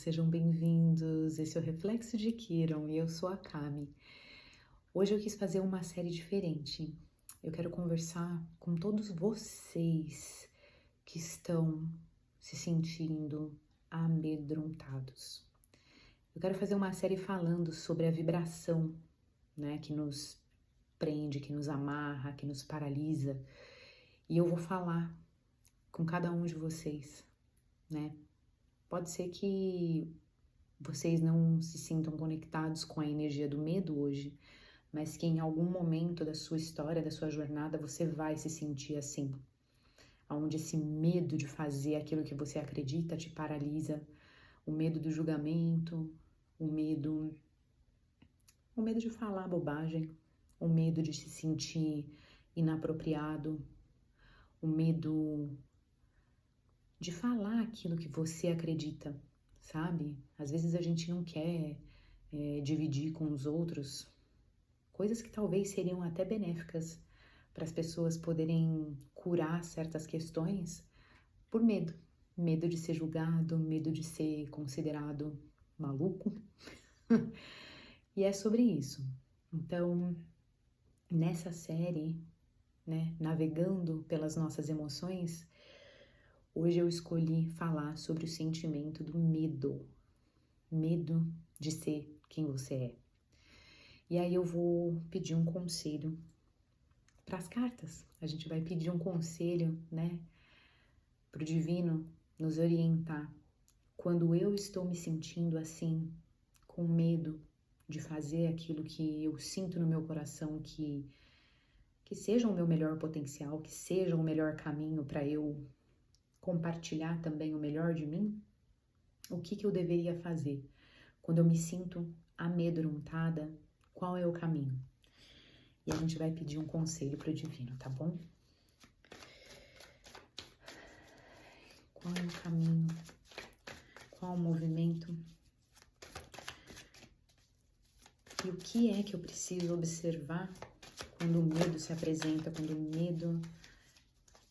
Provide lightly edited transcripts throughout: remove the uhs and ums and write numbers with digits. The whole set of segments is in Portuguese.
sejam bem-vindos. Esse é o Reflexo de Kiron e eu sou a Cami. Hoje eu quis fazer uma série diferente. Eu quero conversar com todos vocês que estão se sentindo amedrontados. Eu quero fazer uma série falando sobre a vibração, né, que nos prende, que nos amarra, que nos paralisa. E eu vou falar com cada um de vocês, né? Pode ser que vocês não se sintam conectados com a energia do medo hoje, mas que em algum momento da sua história, da sua jornada, você vai se sentir assim. Onde esse medo de fazer aquilo que você acredita te paralisa, o medo do julgamento, o medo de falar bobagem, o medo de se sentir inapropriado, o medo de falar aquilo que você acredita, sabe? Às vezes a gente não quer dividir com os outros coisas que talvez seriam até benéficas para as pessoas poderem curar certas questões por medo. Medo de ser julgado, medo de ser considerado maluco. E é sobre isso. Então, nessa série, né, navegando pelas nossas emoções, hoje eu escolhi falar sobre o sentimento do medo. Medo de ser quem você é. E aí eu vou pedir um conselho para as cartas. A gente vai pedir um conselho, né, para o divino nos orientar. Quando eu estou me sentindo assim, com medo de fazer aquilo que eu sinto no meu coração que seja o meu melhor potencial, que seja o melhor caminho para eu compartilhar também o melhor de mim, o que eu deveria fazer? Quando eu me sinto amedrontada, qual é o caminho? E a gente vai pedir um conselho para o divino, tá bom? Qual é o caminho? Qual o movimento? E o que é que eu preciso observar quando o medo se apresenta, quando o medo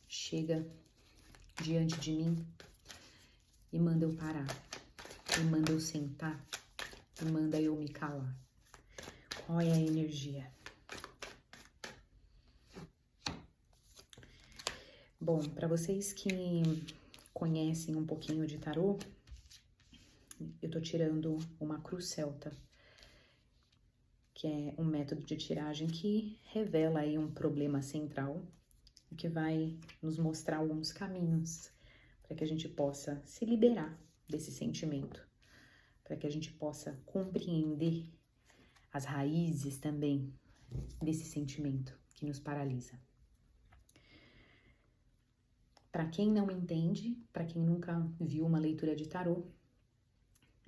chega diante de mim e manda eu parar, e manda eu sentar, e manda eu me calar? Qual é a energia? Bom, para vocês que conhecem um pouquinho de tarô, eu tô tirando uma cruz celta, que é um método de tiragem que revela aí um problema central, e que vai nos mostrar alguns caminhos para que a gente possa se liberar desse sentimento, para que a gente possa compreender as raízes também desse sentimento que nos paralisa. Para quem não entende, para quem nunca viu uma leitura de tarô,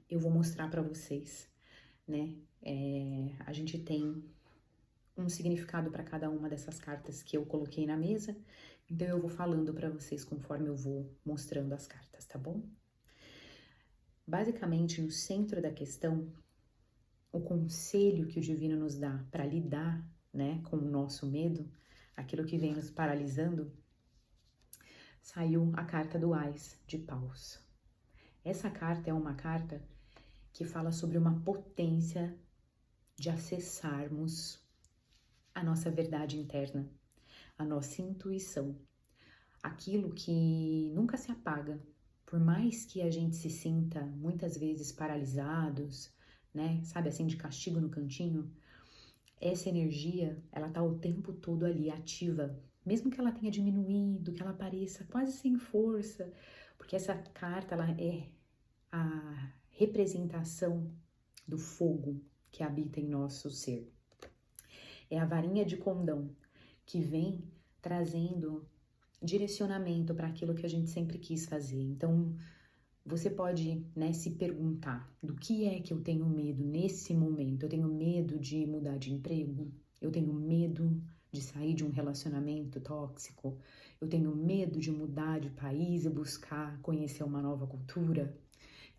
eu vou mostrar para vocês, né? A gente tem um significado para cada uma dessas cartas que eu coloquei na mesa, então eu vou falando para vocês conforme eu vou mostrando as cartas, tá bom? Basicamente, no centro da questão, o conselho que o divino nos dá para lidar, né, com o nosso medo, aquilo que vem nos paralisando, saiu a carta do Ás de Paus. Essa carta é uma carta que fala sobre uma potência de acessarmos a nossa verdade interna, a nossa intuição, aquilo que nunca se apaga, por mais que a gente se sinta muitas vezes paralisados, né, sabe, assim, de castigo no cantinho, essa energia, ela tá o tempo todo ali ativa, mesmo que ela tenha diminuído, que ela pareça quase sem força, porque essa carta, ela é a representação do fogo que habita em nosso ser. É a varinha de condão que vem trazendo direcionamento para aquilo que a gente sempre quis fazer. Então, você pode, né, se perguntar do que é que eu tenho medo nesse momento. Eu tenho medo de mudar de emprego? Eu tenho medo de sair de um relacionamento tóxico? Eu tenho medo de mudar de país e buscar conhecer uma nova cultura?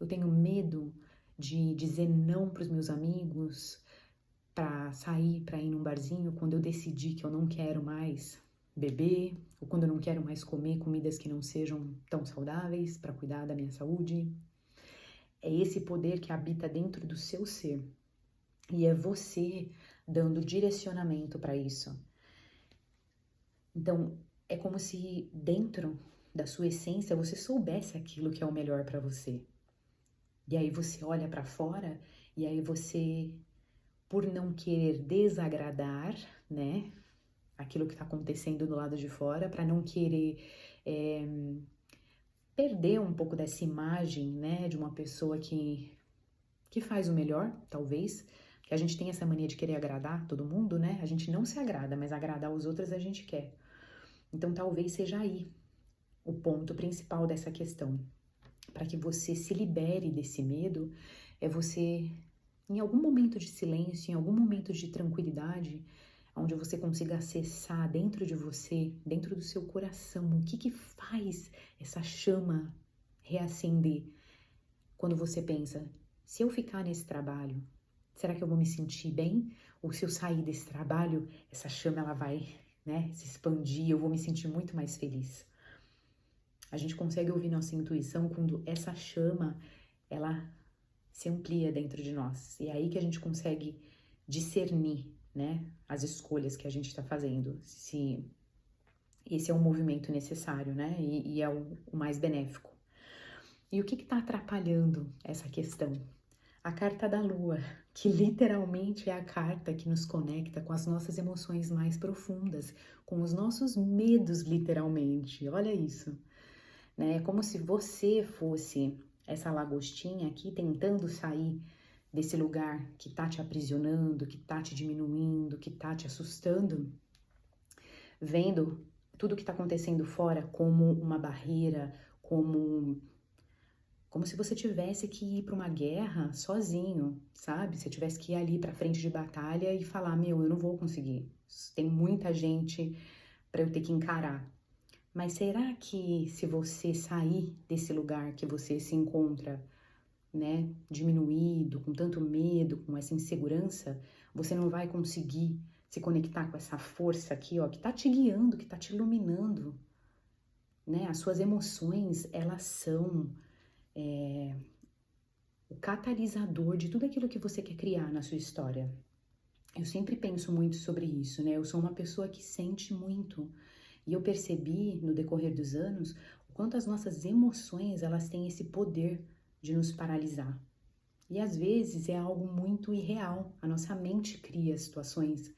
Eu tenho medo de dizer não para os meus amigos, para sair, para ir num barzinho, quando eu decidi que eu não quero mais beber, ou quando eu não quero mais comer comidas que não sejam tão saudáveis para cuidar da minha saúde. É esse poder que habita dentro do seu ser. E é você dando direcionamento para isso. Então, é como se dentro da sua essência você soubesse aquilo que é o melhor para você. E aí você olha para fora e aí você, por não querer desagradar, né, aquilo que está acontecendo do lado de fora, para não querer perder um pouco dessa imagem, né, de uma pessoa que faz o melhor, talvez, que a gente tem essa mania de querer agradar todo mundo, né? A gente não se agrada, mas agradar os outros a gente quer. Então, talvez seja aí o ponto principal dessa questão. Para que você se libere desse medo, é você, em algum momento de silêncio, em algum momento de tranquilidade, onde você consiga acessar dentro de você, dentro do seu coração, o que faz essa chama reacender. Quando você pensa, se eu ficar nesse trabalho, será que eu vou me sentir bem? Ou se eu sair desse trabalho, essa chama ela vai, né, se expandir, eu vou me sentir muito mais feliz. A gente consegue ouvir nossa intuição quando essa chama, ela se amplia dentro de nós. E é aí que a gente consegue discernir, né, as escolhas que a gente está fazendo. Se esse é um movimento necessário, né, e é o mais benéfico. E o que está atrapalhando essa questão? A carta da lua, que literalmente é a carta que nos conecta com as nossas emoções mais profundas, com os nossos medos, literalmente. Olha isso. Né? É como se você fosse essa lagostinha aqui tentando sair desse lugar que tá te aprisionando, que tá te diminuindo, que tá te assustando, vendo tudo que tá acontecendo fora como uma barreira, como se você tivesse que ir para uma guerra sozinho, sabe? Você tivesse que ir ali para frente de batalha e falar, meu, eu não vou conseguir. Tem muita gente para eu ter que encarar. Mas será que se você sair desse lugar que você se encontra, né, diminuído, com tanto medo, com essa insegurança, você não vai conseguir se conectar com essa força aqui, ó, que tá te guiando, que tá te iluminando, né? As suas emoções, elas são o catalisador de tudo aquilo que você quer criar na sua história. Eu sempre penso muito sobre isso, né? Eu sou uma pessoa que sente muito. E eu percebi no decorrer dos anos o quanto as nossas emoções elas têm esse poder de nos paralisar. E às vezes é algo muito irreal. A nossa mente cria situações.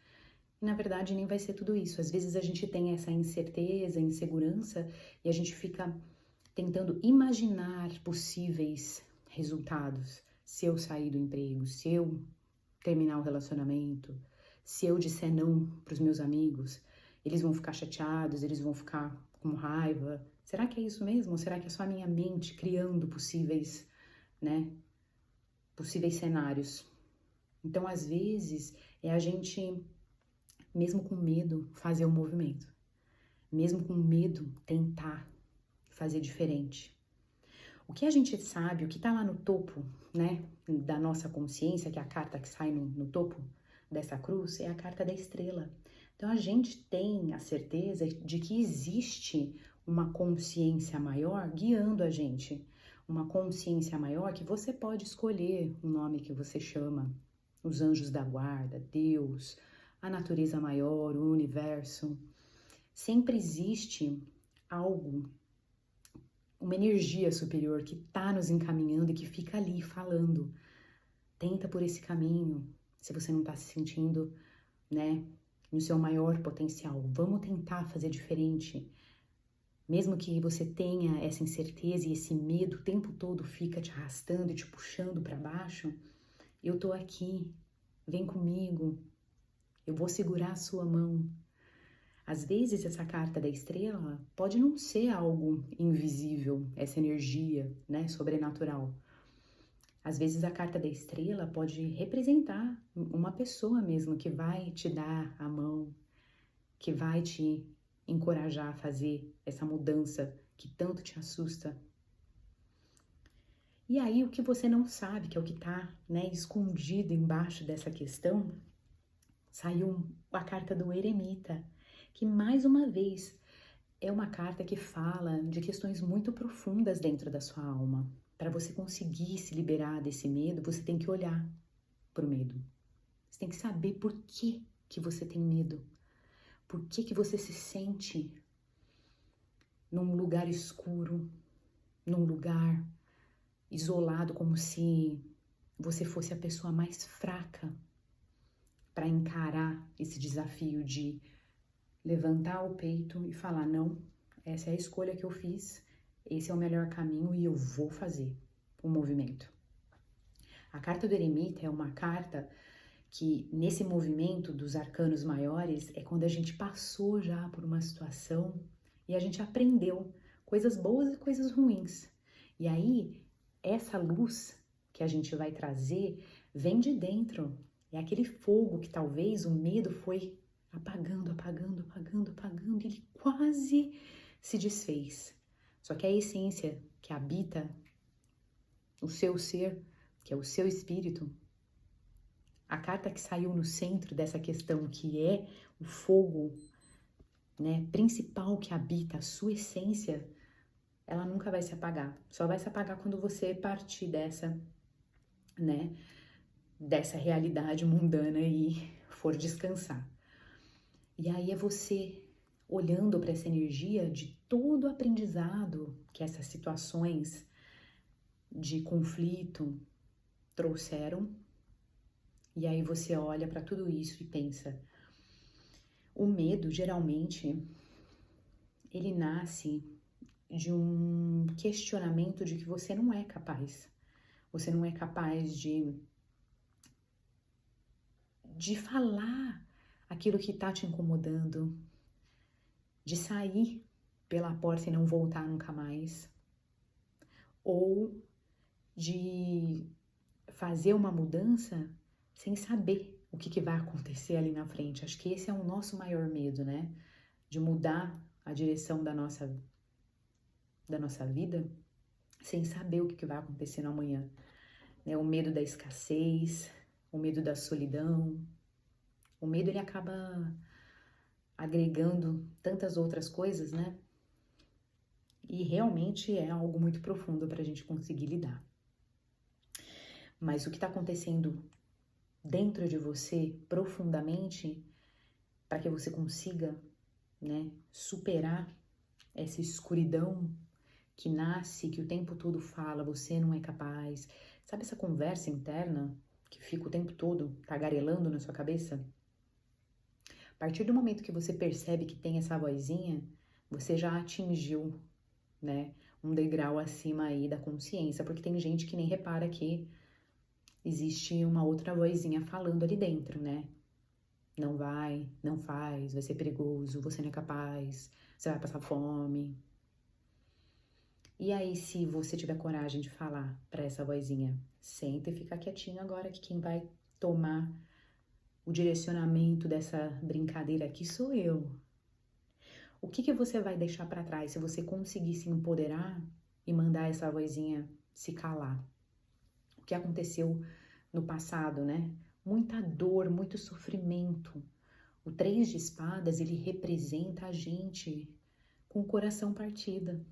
E na verdade nem vai ser tudo isso. Às vezes a gente tem essa incerteza, insegurança e a gente fica tentando imaginar possíveis resultados. Se eu sair do emprego, se eu terminar o relacionamento, se eu disser não para os meus amigos, eles vão ficar chateados, eles vão ficar com raiva. Será que é isso mesmo? Ou será que é só a minha mente criando possíveis, né, possíveis cenários? Então, às vezes, é a gente, mesmo com medo, fazer o movimento. Mesmo com medo, tentar fazer diferente. O que a gente sabe, o que está lá no topo, né, da nossa consciência, que é a carta que sai no topo dessa cruz, é a carta da estrela. Então, a gente tem a certeza de que existe uma consciência maior guiando a gente. Uma consciência maior que você pode escolher o nome que você chama. Os anjos da guarda, Deus, a natureza maior, o universo. Sempre existe algo, uma energia superior que está nos encaminhando e que fica ali falando. Tenta por esse caminho, se você não está se sentindo, né, no seu maior potencial. Vamos tentar fazer diferente. Mesmo que você tenha essa incerteza e esse medo o tempo todo fica te arrastando e te puxando para baixo, eu tô aqui, vem comigo, eu vou segurar a sua mão. Às vezes essa carta da estrela pode não ser algo invisível, essa energia, né, sobrenatural. Às vezes a carta da estrela pode representar uma pessoa mesmo que vai te dar a mão, que vai te encorajar a fazer essa mudança que tanto te assusta. E aí o que você não sabe, que é o que está, né, escondido embaixo dessa questão, saiu a carta do eremita, que mais uma vez é uma carta que fala de questões muito profundas dentro da sua alma. para você conseguir se liberar desse medo, você tem que olhar para o medo. Você tem que saber por que você tem medo. Por que você se sente num lugar escuro, num lugar isolado, como se você fosse a pessoa mais fraca para encarar esse desafio de levantar o peito e falar: não, essa é a escolha que eu fiz, esse é o melhor caminho e eu vou fazer o movimento. A carta do eremita é uma carta que, nesse movimento dos arcanos maiores, é quando a gente passou já por uma situação e a gente aprendeu coisas boas e coisas ruins. E aí, essa luz que a gente vai trazer vem de dentro. É aquele fogo que talvez o medo foi apagando, apagando, apagando, apagando, e ele quase se desfez. Só que a essência que habita o seu ser, que é o seu espírito, a carta que saiu no centro dessa questão, que é o fogo, né, principal que habita a sua essência, ela nunca vai se apagar. Só vai se apagar quando você partir dessa, né, dessa realidade mundana e for descansar. E aí é você olhando para essa energia de todo o aprendizado que essas situações de conflito trouxeram. E aí você olha para tudo isso e pensa: o medo, geralmente, ele nasce de um questionamento de que você não é capaz. Você não é capaz de falar aquilo que está te incomodando, de sair pela porta e não voltar nunca mais, ou de fazer uma mudança sem saber o que vai acontecer ali na frente. Acho que esse é o nosso maior medo, né? De mudar a direção da nossa vida sem saber o que vai acontecer no amanhã. Né? O medo da escassez, o medo da solidão. O medo, ele acaba agregando tantas outras coisas, né? E realmente é algo muito profundo para a gente conseguir lidar. Mas o que está acontecendo dentro de você profundamente, para que você consiga, né, superar essa escuridão que nasce, que o tempo todo fala: você não é capaz. Sabe essa conversa interna que fica o tempo todo tagarelando na sua cabeça? A partir do momento que você percebe que tem essa vozinha, você já atingiu, né, um degrau acima aí da consciência, porque tem gente que nem repara que existe uma outra vozinha falando ali dentro, né? Não vai, não faz, vai ser perigoso, você não é capaz, você vai passar fome. E aí, se você tiver coragem de falar para essa vozinha: senta e fica quietinho agora, que quem vai tomar o direcionamento dessa brincadeira aqui sou eu. O que você vai deixar para trás se você conseguir se empoderar e mandar essa vozinha se calar? O que aconteceu no passado, né? Muita dor, muito sofrimento. O 3 de espadas, ele representa a gente com o coração partido.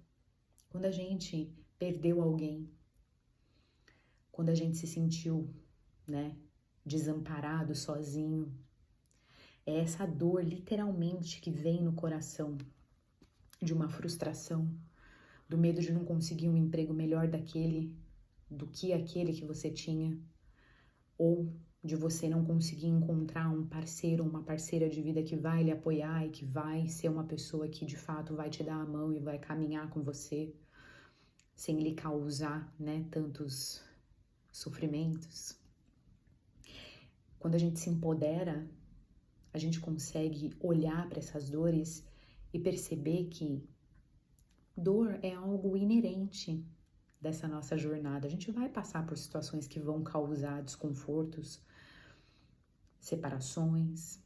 Quando a gente perdeu alguém, quando a gente se sentiu, né, desamparado, sozinho. É essa dor, literalmente, que vem no coração de uma frustração, do medo de não conseguir um emprego melhor do que aquele que você tinha, ou de você não conseguir encontrar um parceiro ou uma parceira de vida que vai lhe apoiar e que vai ser uma pessoa que de fato vai te dar a mão e vai caminhar com você, sem lhe causar, né, tantos sofrimentos. Quando a gente se empodera, a gente consegue olhar para essas dores e perceber que dor é algo inerente dessa nossa jornada. A gente vai passar por situações que vão causar desconfortos, separações,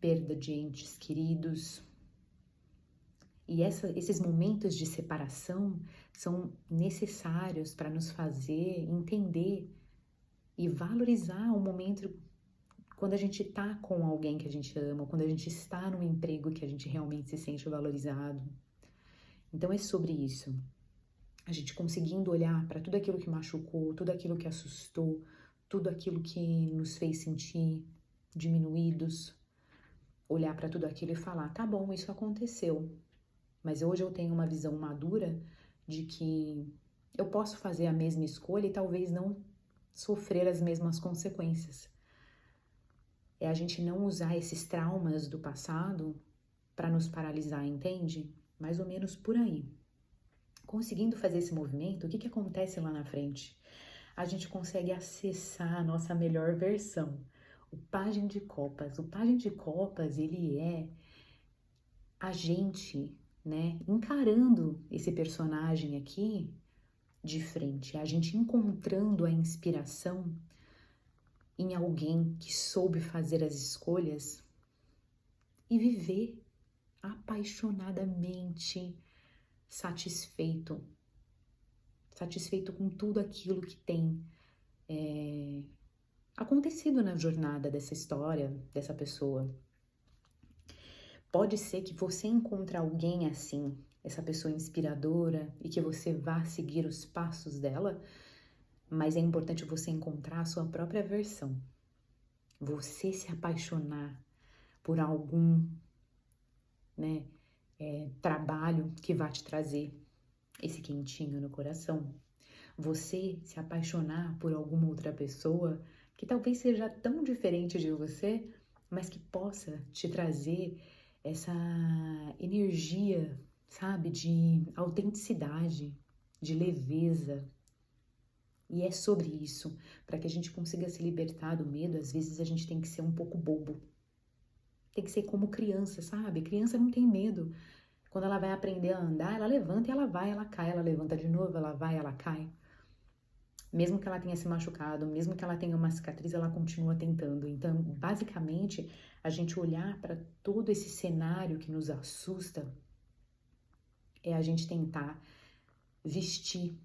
perda de entes queridos. E esses momentos de separação são necessários para nos fazer entender e valorizar o momento quando a gente está com alguém que a gente ama, quando a gente está num emprego que a gente realmente se sente valorizado. Então é sobre isso. A gente conseguindo olhar para tudo aquilo que machucou, tudo aquilo que assustou, tudo aquilo que nos fez sentir diminuídos, olhar para tudo aquilo e falar: tá bom, isso aconteceu, mas hoje eu tenho uma visão madura de que eu posso fazer a mesma escolha e talvez não sofrer as mesmas consequências. É a gente não usar esses traumas do passado para nos paralisar, entende? Mais ou menos por aí. Conseguindo fazer esse movimento, o que acontece lá na frente? A gente consegue acessar a nossa melhor versão. O Pajem de Copas. O Pajem de Copas, ele é a gente, né, encarando esse personagem aqui de frente, a gente encontrando a inspiração em alguém que soube fazer as escolhas e viver apaixonadamente satisfeito com tudo aquilo que tem acontecido na jornada dessa história, dessa pessoa. Pode ser que você encontre alguém assim, essa pessoa inspiradora, e que você vá seguir os passos dela, mas é importante você encontrar a sua própria versão. Você se apaixonar por algum, né, trabalho que vai te trazer esse quentinho no coração. Você se apaixonar por alguma outra pessoa que talvez seja tão diferente de você, mas que possa te trazer essa energia, sabe, de autenticidade, de leveza. E é sobre isso. Para que a gente consiga se libertar do medo, às vezes a gente tem que ser um pouco bobo. Tem que ser como criança, sabe? Criança não tem medo. Quando ela vai aprender a andar, ela levanta e ela vai, ela cai, ela levanta de novo, ela vai, ela cai. Mesmo que ela tenha se machucado, mesmo que ela tenha uma cicatriz, ela continua tentando. Então, basicamente, a gente olhar para todo esse cenário que nos assusta é a gente tentar vestir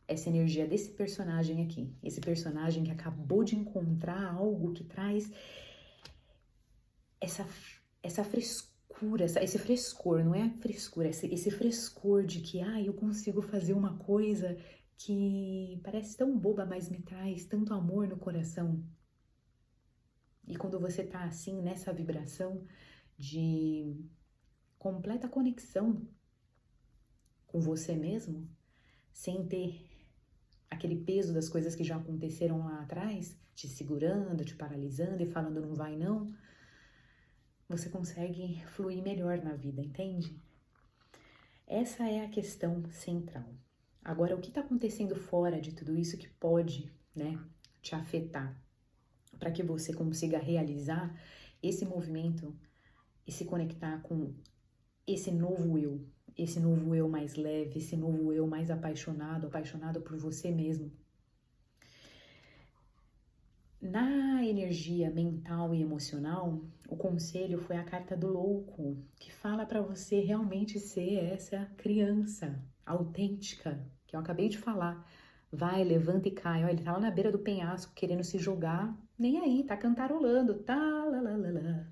essa energia desse personagem aqui. Esse personagem que acabou de encontrar algo que traz essa frescura, esse frescor, não é frescura, esse frescor de que, eu consigo fazer uma coisa que parece tão boba, mas me traz tanto amor no coração. E quando você tá assim, nessa vibração de completa conexão com você mesmo, sem ter aquele peso das coisas que já aconteceram lá atrás, te segurando, te paralisando e falando não vai não, você consegue fluir melhor na vida, entende? Essa é a questão central. Agora, o que está acontecendo fora de tudo isso que pode, né, te afetar para que você consiga realizar esse movimento e se conectar com esse novo eu mais leve, esse novo eu mais apaixonado por você mesmo. Na energia mental e emocional, o conselho foi a carta do louco, que fala para você realmente ser essa criança autêntica, que eu acabei de falar. Vai, levanta e cai. Olha, ele tá lá na beira do penhasco querendo se jogar, nem aí, tá cantarolando, tá, lá, lá, lá, lá.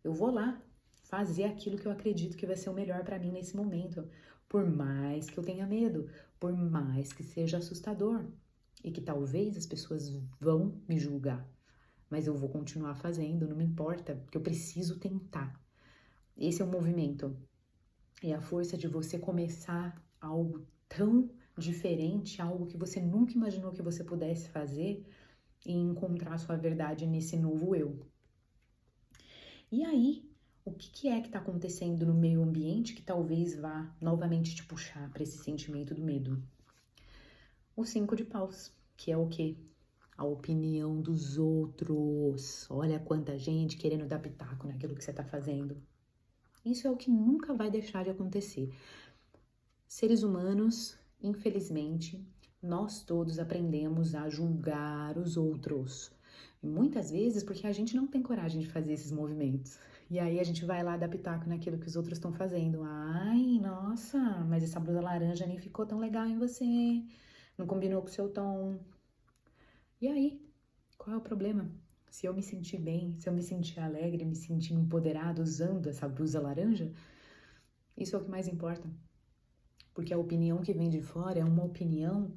Eu vou lá fazer aquilo que eu acredito que vai ser o melhor para mim nesse momento, por mais que eu tenha medo, por mais que seja assustador. E que talvez as pessoas vão me julgar, mas eu vou continuar fazendo, não me importa, porque eu preciso tentar. Esse é o movimento, é a força de você começar algo tão diferente, algo que você nunca imaginou que você pudesse fazer e encontrar a sua verdade nesse novo eu. E aí, o que é que está acontecendo no meio ambiente que talvez vá novamente te puxar para esse sentimento do medo? O 5 de paus, que é o quê? A opinião dos outros. Olha quanta gente querendo dar pitaco naquilo que você está fazendo. Isso é o que nunca vai deixar de acontecer. Seres humanos, infelizmente, nós todos aprendemos a julgar os outros. E muitas vezes porque a gente não tem coragem de fazer esses movimentos. E aí a gente vai lá dar pitaco naquilo que os outros estão fazendo. Ai, nossa, mas essa blusa laranja nem ficou tão legal em você. Não combinou com o seu tom. E aí, qual é o problema? Se eu me sentir bem, se eu me sentir alegre, me sentir empoderado usando essa blusa laranja, isso é o que mais importa. porque a opinião que vem de fora é uma opinião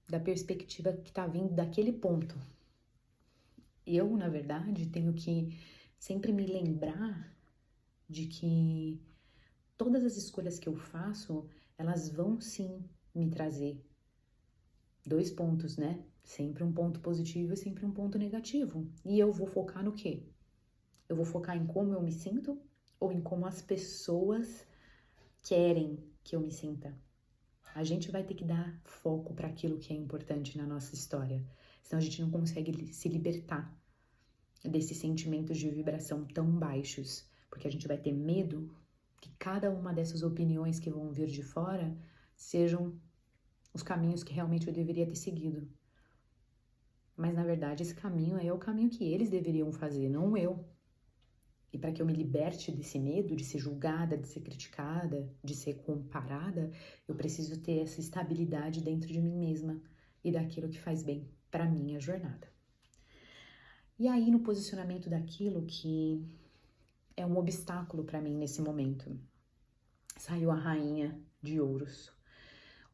da perspectiva que está vindo daquele ponto. Eu, na verdade, tenho que sempre me lembrar de que todas as escolhas que eu faço, elas vão sim me trazer 2 pontos, né? Sempre um ponto positivo e sempre um ponto negativo. E eu vou focar no quê? Eu vou focar em como eu me sinto ou em como as pessoas querem que eu me sinta? A gente vai ter que dar foco para aquilo que é importante na nossa história, senão a gente não consegue se libertar desses sentimentos de vibração tão baixos, porque a gente vai ter medo que cada uma dessas opiniões que vão vir de fora sejam os caminhos que realmente eu deveria ter seguido. Mas na verdade esse caminho é o caminho que eles deveriam fazer, não eu. E para que eu me liberte desse medo de ser julgada, de ser criticada, de ser comparada, eu preciso ter essa estabilidade dentro de mim mesma e daquilo que faz bem para minha jornada. E aí no posicionamento daquilo que é um obstáculo para mim nesse momento, saiu a Rainha de Ouros.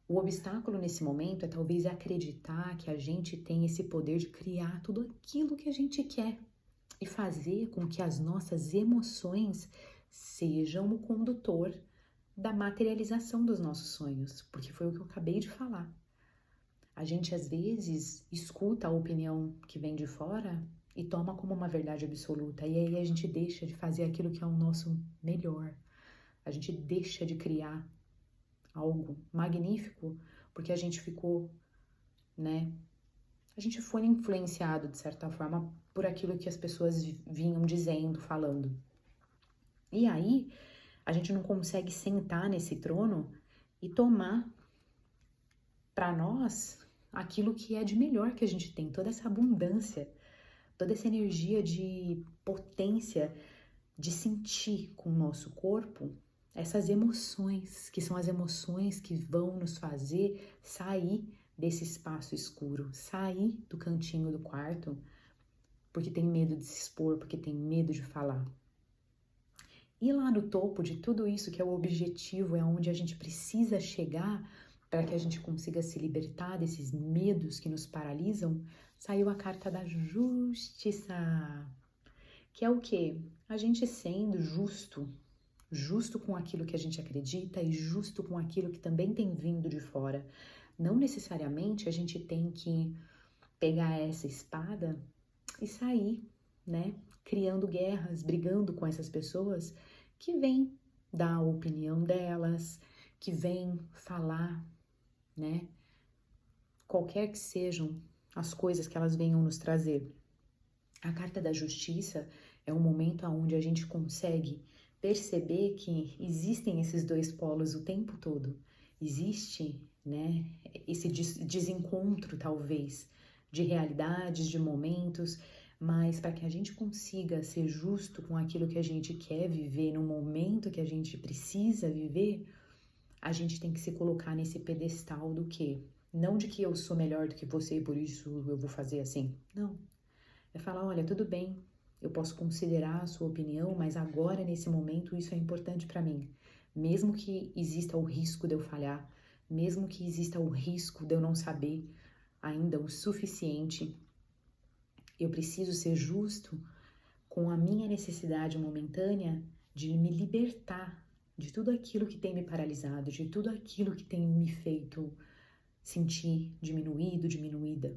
O obstáculo nesse momento é talvez acreditar que a gente tem esse poder de criar tudo aquilo que a gente quer e fazer com que as nossas emoções sejam o condutor da materialização dos nossos sonhos, porque foi o que eu acabei de falar. A gente às vezes escuta a opinião que vem de fora e toma como uma verdade absoluta, e aí a gente deixa de fazer aquilo que é o nosso melhor. A gente deixa de criar algo magnífico porque a gente ficou, né? A gente foi influenciado, de certa forma, por aquilo que as pessoas vinham dizendo, falando. E aí, a gente não consegue sentar nesse trono e tomar para nós aquilo que é de melhor que a gente tem, toda essa abundância, toda essa energia de potência, de sentir com o nosso corpo essas emoções, que são as emoções que vão nos fazer sair desse espaço escuro, sair do cantinho do quarto, porque tem medo de se expor, porque tem medo de falar. E lá no topo de tudo isso, que é o objetivo, é onde a gente precisa chegar para que a gente consiga se libertar desses medos que nos paralisam, saiu a carta da justiça, que é o quê? A gente sendo justo com aquilo que a gente acredita e justo com aquilo que também tem vindo de fora. Não necessariamente a gente tem que pegar essa espada e sair, né, criando guerras, brigando com essas pessoas que vêm dar a opinião delas, que vêm falar, né, qualquer que sejam as coisas que elas venham nos trazer. A carta da justiça é um momento onde a gente consegue perceber que existem esses 2 polos o tempo todo. Existe, né, esse desencontro, talvez, de realidades, de momentos, mas para que a gente consiga ser justo com aquilo que a gente quer viver no momento que a gente precisa viver, a gente tem que se colocar nesse pedestal do quê? Não de que eu sou melhor do que você e por isso eu vou fazer assim. Não. É falar, olha, tudo bem, eu posso considerar a sua opinião, mas agora, nesse momento, isso é importante para mim. Mesmo que exista o risco de eu falhar, mesmo que exista o risco de eu não saber ainda o suficiente, eu preciso ser justo com a minha necessidade momentânea de me libertar de tudo aquilo que tem me paralisado, de tudo aquilo que tem me feito sentir diminuído, diminuída,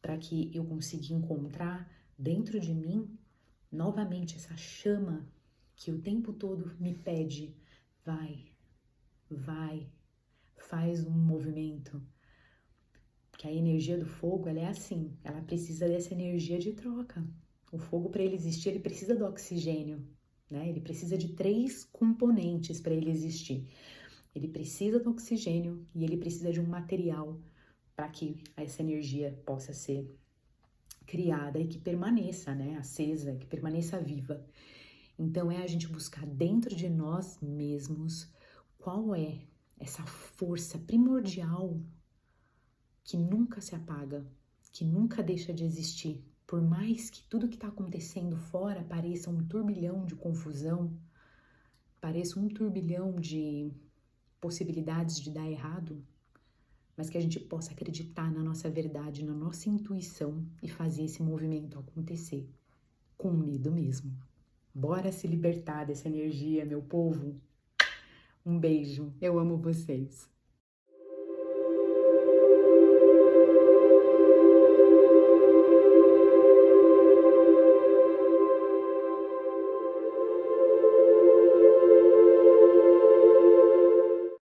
para que eu consiga encontrar dentro de mim novamente essa chama que o tempo todo me pede, vai, faz um movimento. Que a energia do fogo, ela é assim, ela precisa dessa energia de troca. O fogo, para ele existir, ele precisa do oxigênio, né? Ele precisa de 3 componentes para ele existir. Ele precisa do oxigênio e ele precisa de um material para que essa energia possa ser criada e que permaneça, né, acesa, que permaneça viva. Então é a gente buscar dentro de nós mesmos qual é essa força primordial que nunca se apaga, que nunca deixa de existir. Por mais que tudo que está acontecendo fora pareça um turbilhão de confusão, pareça um turbilhão de possibilidades de dar errado, mas que a gente possa acreditar na nossa verdade, na nossa intuição e fazer esse movimento acontecer, com medo mesmo. Bora se libertar dessa energia, meu povo? Um beijo, eu amo vocês.